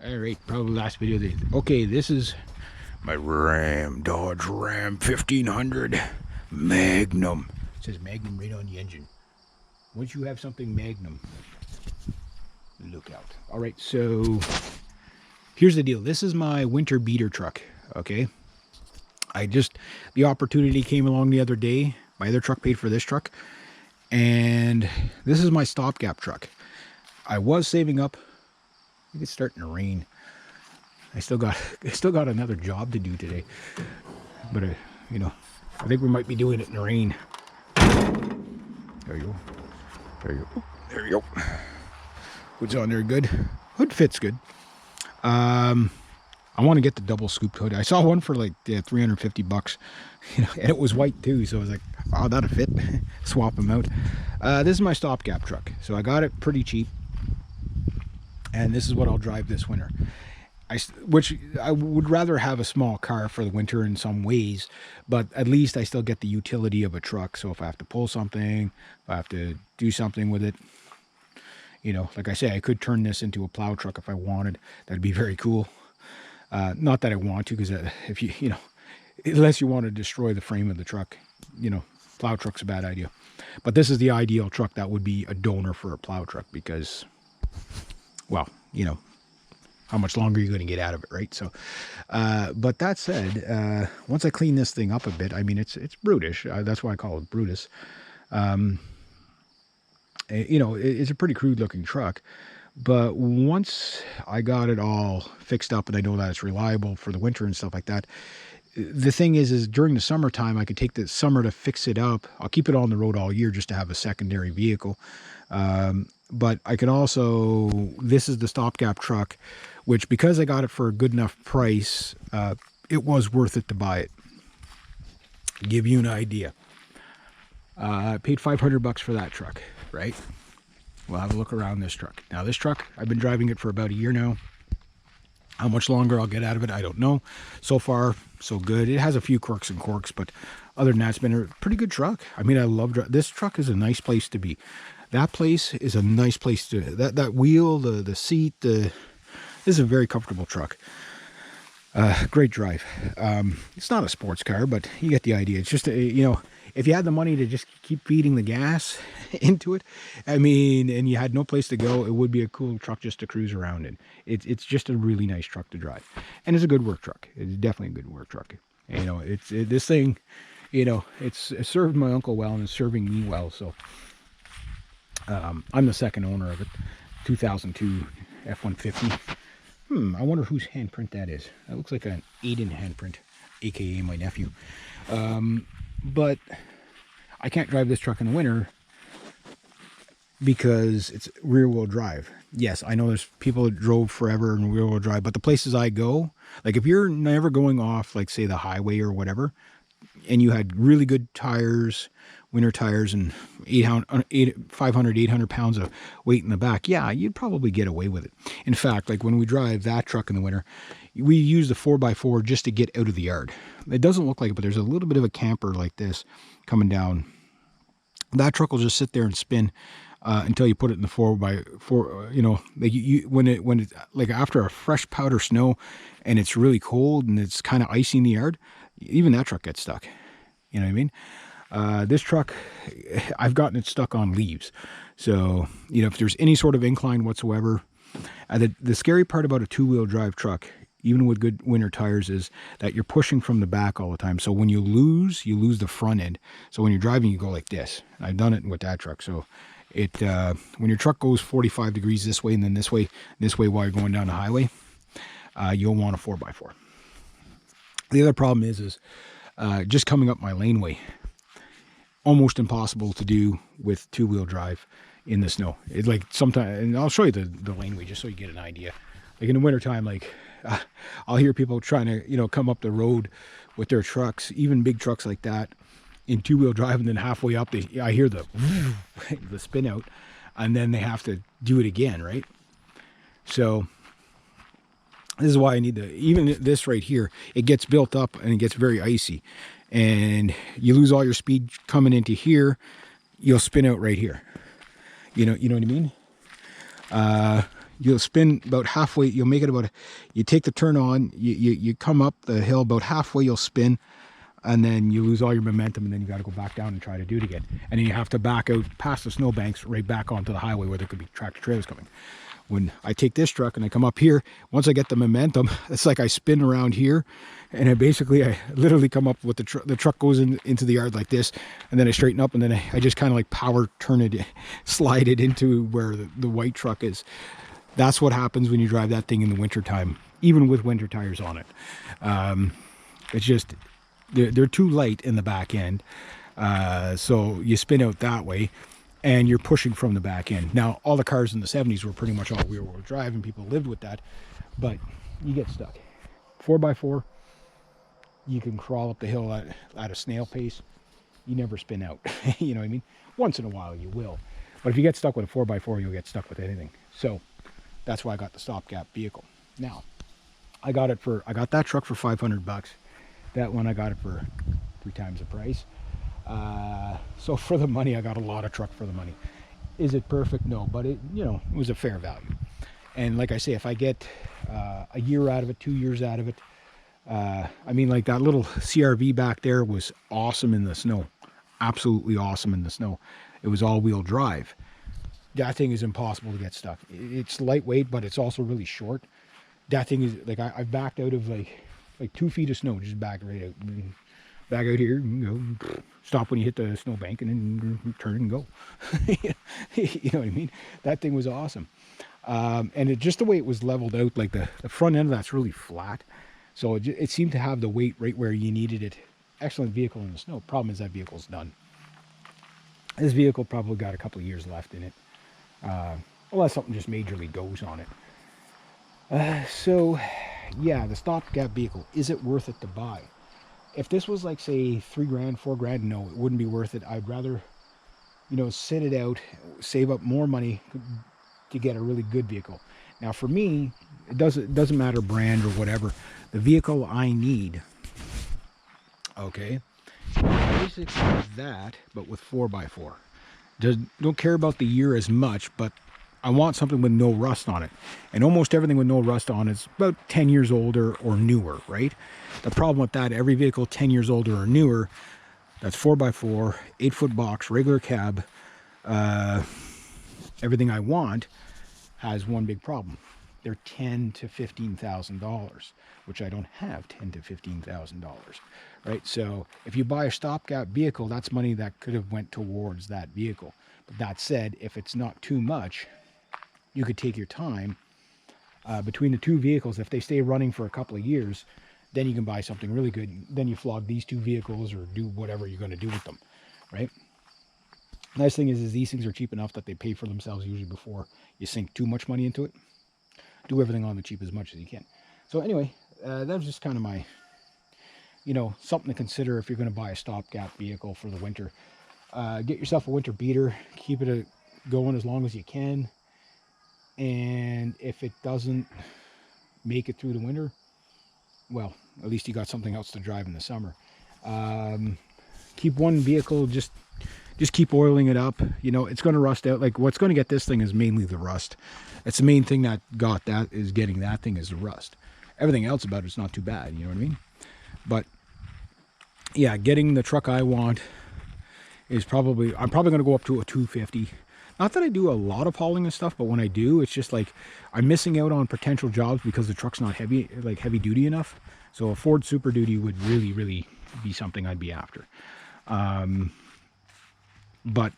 All right, probably last video. Okay, this is my Dodge Ram 1500 Magnum. It says Magnum right on the engine. Once you have something Magnum, look out. All right, so here's the deal. This is my winter beater truck, okay? The opportunity came along the other day. My other truck paid for this truck, and this is my stopgap truck. I was saving up. I think it's starting to rain. I still got another job to do today, but I think we might be doing it in the rain. There you go. There you go. There you go. Hood's on there good. Hood fits good. I want to get the double scoop hood. I saw one for like $350, and it was white too. So I was like, oh, that'll fit. Swap them out. This is my stopgap truck. So I got it pretty cheap. And this is what I'll drive this winter. Which I would rather have a small car for the winter in some ways, but at least I still get the utility of a truck. So if I have to pull something, if I have to do something with it, like I say, I could turn this into a plow truck if I wanted. That'd be very cool. Not that I want to, because if unless you want to destroy the frame of the truck, plow truck's a bad idea. But this is the ideal truck that would be a donor for a plow truck because, well, how much longer are you going to get out of it, right? So, but that said, once I clean this thing up a bit, I mean, it's brutish. That's why I call it Brutus. It's a pretty crude looking truck. But once I got it all fixed up and I know that it's reliable for the winter and stuff like that, the thing is during the summertime, I could take the summer to fix it up. I'll keep it on the road all year just to have a secondary vehicle. But I can also, this is the stopgap truck, which because I got it for a good enough price, it was worth it to buy it. Give you an idea. I paid $500 for that truck, right? We'll have a look around this truck. Now this truck, I've been driving it for about a year now. How much longer I'll get out of it, I don't know. So far, so good. It has a few quirks and corks, but other than that, it's been a pretty good truck. I mean, I love this truck. Is a nice place to be. That place is a nice place to, that wheel, the seat, this is a very comfortable truck. Great drive. It's not a sports car, but you get the idea. It's just, if you had the money to just keep feeding the gas into it, I mean, and you had no place to go, it would be a cool truck just to cruise around in. It's just a really nice truck to drive. And it's a good work truck. It's definitely a good work truck. This thing, it's served my uncle well and it's serving me well. So, I'm the second owner of it. 2002 F-150. I wonder whose handprint that is. That looks like an Aiden handprint, aka my nephew. But I can't drive this truck in the winter because it's rear-wheel drive. Yes, I know there's people that drove forever in rear-wheel drive, but the places I go, like if you're never going off, like say the highway or whatever, and you had really good tires, winter tires, and 500, 800 pounds of weight in the back, yeah, you'd probably get away with it. In fact, like when we drive that truck in the winter, we use the 4x4 just to get out of the yard. It doesn't look like it, but there's a little bit of a camper like this coming down. That truck will just sit there and spin until you put it in the 4x4. When it's like after a fresh powder snow and it's really cold and it's kind of icy in the yard, even that truck gets stuck. You know what I mean? This truck, I've gotten it stuck on leaves. So, if there's any sort of incline whatsoever, the scary part about a two-wheel drive truck, even with good winter tires, is that you're pushing from the back all the time. So when you lose the front end. So when you're driving, you go like this. I've done it with that truck. So when your truck goes 45 degrees this way and then this way while you're going down the highway, you'll want a 4x4. The other problem is just coming up my laneway. Almost impossible to do with two-wheel drive in the snow. It's like sometimes, and I'll show you the laneway just so you get an idea. Like in the wintertime, I'll hear people trying to, come up the road with their trucks, even big trucks like that, in two-wheel drive, and then halfway up, I hear the spin out, and then they have to do it again, right? So this is why I need even this right here, it gets built up and it gets very icy. And you lose all your speed coming into here, you'll spin out right here. You know what I mean? you'll spin about halfway. You'll make it about, you take the turn on, you come up the hill about halfway, you'll spin, and then you lose all your momentum, and then you got to go back down and try to do it again. And then you have to back out past the snowbanks right back onto the highway where there could be tractor trailers coming. When I take this truck and I come up here, once I get the momentum, it's like I spin around here, and I literally come up with the truck goes into the yard like this, and then I straighten up, and then I just kind of like power turn it, slide it into where the white truck is. That's what happens when you drive that thing in the winter time, even with winter tires on it. It's just, they're too light in the back end. So you spin out that way, and you're pushing from the back end. Now, all the cars in the 70s were pretty much all rear-wheel drive, and people lived with that, but you get stuck. 4x4, you can crawl up the hill at a snail pace. You never spin out. You know what I mean? Once in a while you will. But if you get stuck with a 4x4, you'll get stuck with anything. So that's why I got the stopgap vehicle. Now, I got that truck for $500. That one I got it for 3 times the price. So for the money, I got a lot of truck for the money. Is it perfect? No, but it was a fair value. And like I say, if I get a year out of it, 2 years out of it, I mean, like that little CRV back there was awesome in the snow. Absolutely awesome in the snow. It was all-wheel drive. That thing is impossible to get stuck. It's lightweight, but it's also really short. That thing is like, I've backed out of like 2 feet of snow, just back right out. Back out here, you go, stop when you hit the snowbank, and then turn and go. You know what I mean? That thing was awesome. And just the way it was leveled out, like the front end of that's really flat. So it seemed to have the weight right where you needed it. Excellent vehicle in the snow. Problem is that vehicle's done. This vehicle probably got a couple of years left in it. Unless something just majorly goes on it. So, yeah, the stopgap vehicle, is it worth it to buy? If this was like, say, $3 grand, $4 grand, no, it wouldn't be worth it. I'd rather, sit it out, save up more money to get a really good vehicle. Now, for me, it doesn't matter brand or whatever. The vehicle I need, okay, basically that, but with 4x4. Don't care about the year as much, but I want something with no rust on it. And almost everything with no rust on is about 10 years older or newer, right? The problem with that, every vehicle 10 years older or newer, that's 4x4, 8-foot box, regular cab, everything I want, has one big problem. They're $10,000 to $15,000, which I don't have $10,000 to $15,000, right? So if you buy a stopgap vehicle, that's money that could have went towards that vehicle. But that said, if it's not too much, you could take your time between the two vehicles. If they stay running for a couple of years, then you can buy something really good. Then you flog these 2 vehicles or do whatever you're going to do with them, right? Nice thing is these things are cheap enough that they pay for themselves usually before you sink too much money into it. Do everything on the cheap as much as you can. So anyway, that was just kind of my, something to consider if you're going to buy a stopgap vehicle for the winter. Get yourself a winter beater. Keep it going as long as you can. And if it doesn't make it through the winter, well, at least you got something else to drive in the summer. Keep one vehicle, just keep oiling it up. It's going to rust out. Like, what's going to get this thing is mainly the rust. It's the main thing that is getting that thing is the rust. Everything else about it's not too bad, you know what I mean? But yeah, getting the truck I want is I'm probably going to go up to a 250. Not that I do a lot of hauling and stuff, but when I do, it's just like I'm missing out on potential jobs because the truck's not heavy duty enough. So a Ford Super Duty would really, really be something I'd be after. But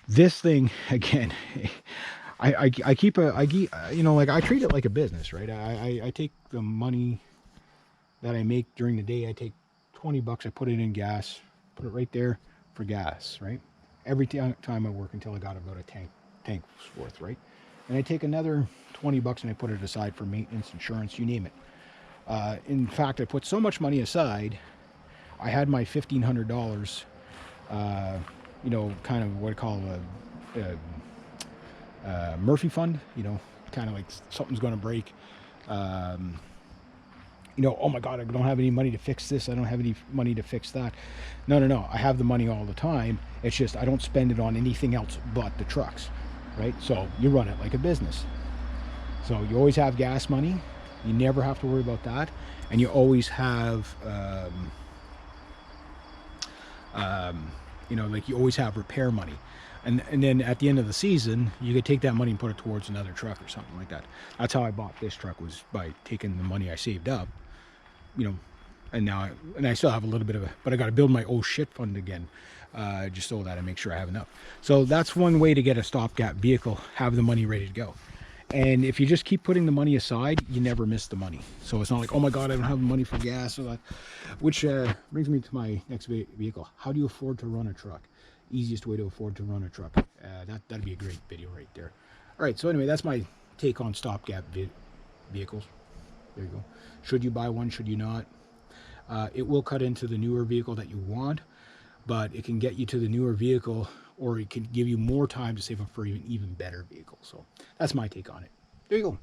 this thing, again, I treat it like a business, right? I take the money that I make during the day. I take $20, I put it in gas, put it right there for gas, right? Every time I work until I got about a tank's worth, right? And I take another $20 and I put it aside for maintenance, insurance, you name it. In fact, I put so much money aside, I had my $1,500, kind of what I call a Murphy fund, kind of like something's going to break. Oh my God, I don't have any money to fix this. I don't have any money to fix that. No. I have the money all the time. It's just I don't spend it on anything else but the trucks, right? So you run it like a business. So you always have gas money. You never have to worry about that, and you always have, like you always have repair money. And then at the end of the season, you could take that money and put it towards another truck or something like that. That's how I bought this truck, was by taking the money I saved up, and now I still have a little bit of but I got to build my oh shit fund again, just so that I make sure I have enough. So that's one way to get a stopgap vehicle, have the money ready to go. And if you just keep putting the money aside, you never miss the money. So it's not like, oh my God, I don't have money for gas or that. Which brings me to my next vehicle. How do you afford to run a truck? Easiest way to afford to run a truck. That'd be a great video right there. All right, so anyway, that's my take on stopgap vehicles. There you go. Should you buy one? Should you not? It will cut into the newer vehicle that you want, but it can get you to the newer vehicle, or it can give you more time to save up for even better vehicle. So that's my take on it. There you go.